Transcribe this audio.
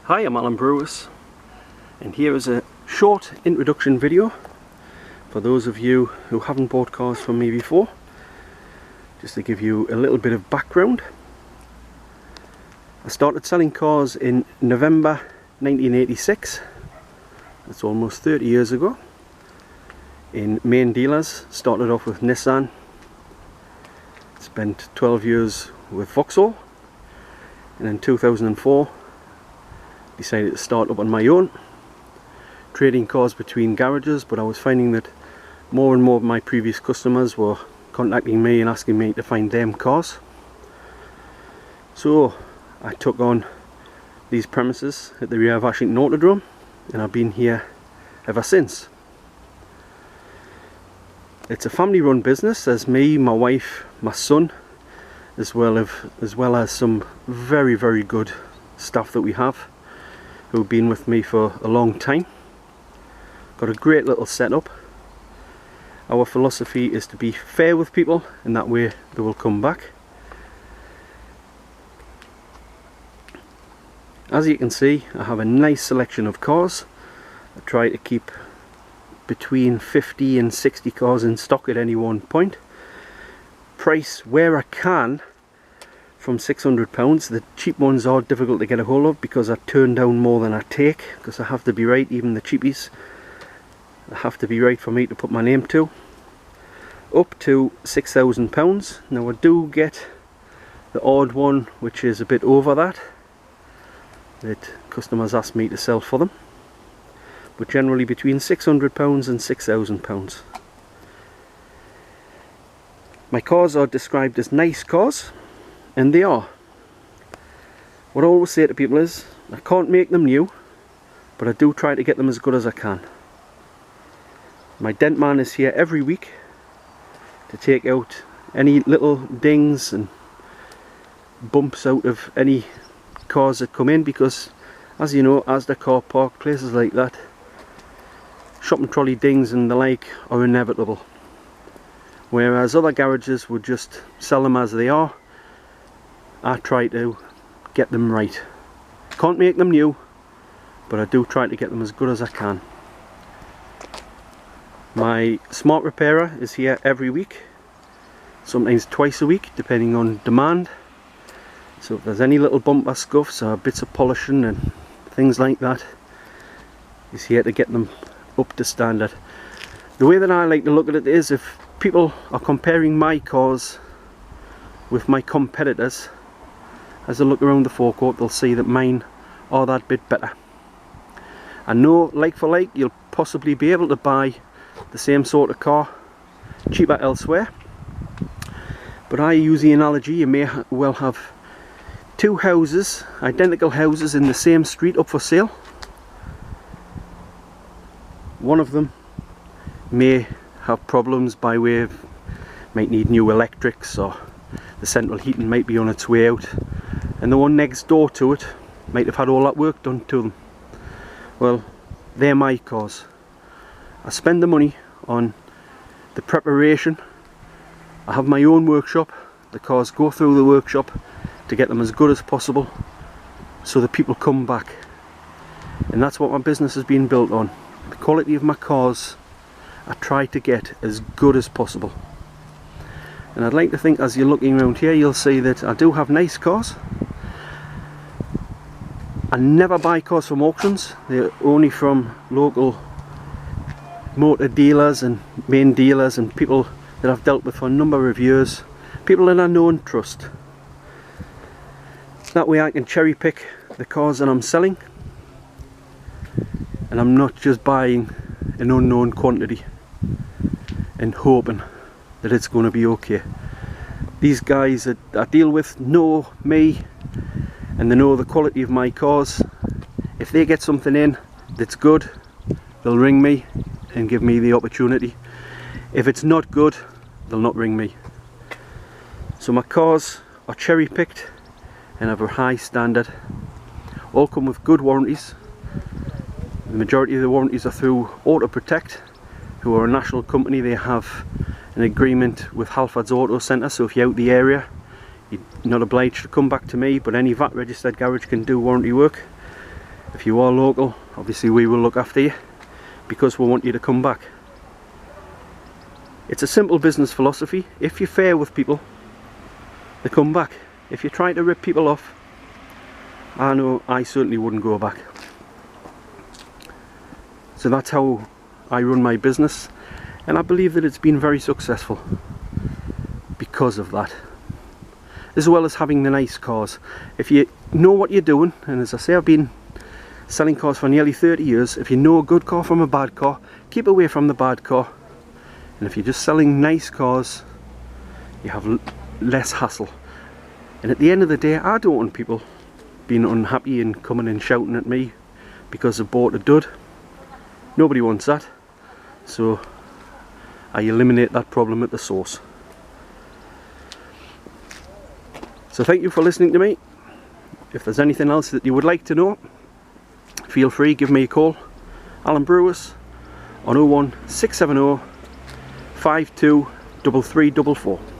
Hi, I'm Alyn Brewis, and here is a short introduction video for those of you who haven't bought cars from me before, just to give you a little bit of background. I started selling cars in November 1986, that's almost 30 years ago, in main dealers. Started off with Nissan, spent 12 years with Vauxhall, and in 2004 decided to start up on my own, trading cars between garages. But I was finding that more and more of my previous customers were contacting me and asking me to find them cars. So I took on these premises at the rear of Ashington Autodrome, and I've been here ever since. It's a family run business. There's me, my wife, my son, as well as some very good staff that we have who've been with me for a long time. Got a great little setup. Our philosophy is to be fair with people, and that way they will come back. As you can see, I have a nice selection of cars. I try to keep between 50 and 60 cars in stock at any one point. Price where I can from £600. The cheap ones are difficult to get a hold of because I turn down more than I take, because I have to be right. Even the cheapies, they have to be right for me to put my name to. Up to £6,000. Now I do get the odd one which is a bit over that customers ask me to sell for them, but generally between £600 and £6,000. My cars are described as nice cars, and they are. What I always say to people is, I can't make them new, but I do try to get them as good as I can. My dent man is here every week to take out any little dings and bumps out of any cars that come in, because as you know, as the car park, places like that, shopping trolley dings and the like are inevitable, whereas other garages would just sell them as they are. I try to get them right. Can't make them new, but I do try to get them as good as I can. My smart repairer is here every week, sometimes twice a week depending on demand. So if there's any little bumper scuffs or bits of polishing and things like that, he's here to get them up to standard. The way that I like to look at it is, if people are comparing my cars with my competitors, as they look around the forecourt, they'll see that mine are that bit better. I know, like for like, you'll possibly be able to buy the same sort of car cheaper elsewhere, but I use the analogy, you may well have two houses, identical houses in the same street up for sale. One of them may have problems by way of, might need new electrics, or the central heating might be on its way out, and the one next door to it might have had all that work done to them. Well, they're my cars. I spend the money on the preparation. I have my own workshop. The cars go through the workshop to get them as good as possible, so that people come back. And that's what my business has been built on. The quality of my cars I try to get as good as possible. And I'd like to think, as you're looking around here, you'll see that I do have nice cars. I never buy cars from auctions. They're only from local motor dealers and main dealers and people that I've dealt with for a number of years, people that I know and trust. That way I can cherry pick the cars that I'm selling, and I'm not just buying an unknown quantity and hoping that it's going to be okay. These guys that I deal with know me, and they know the quality of my cars. If they get something in that's good, they'll ring me and give me the opportunity. If it's not good, they'll not ring me. So my cars are cherry picked and have a high standard. All come with good warranties. The majority of the warranties are through Auto Protect, who are a national company. They have an agreement with Halford's Auto Centre, so if you're out the area, you're not obliged to come back to me, but any VAT registered garage can do warranty work. If you are local, obviously we will look after you because we want you to come back. It's a simple business philosophy. If you're fair with people, they come back. If you're trying to rip people off, I know I certainly wouldn't go back. So that's how I run my business, and I believe that it's been very successful because of that, as well as having the nice cars. If you know what you're doing, and as I say, I've been selling cars for nearly 30 years. If you know a good car from a bad car, keep away from the bad car. And if you're just selling nice cars, you have less hassle. And at the end of the day, I don't want people being unhappy and coming and shouting at me because they bought a dud. Nobody wants that. So I eliminate that problem at the source. So thank you for listening to me. If there's anything else that you would like to know, feel free, give me a call. Alyn Brewis on 01670 523344.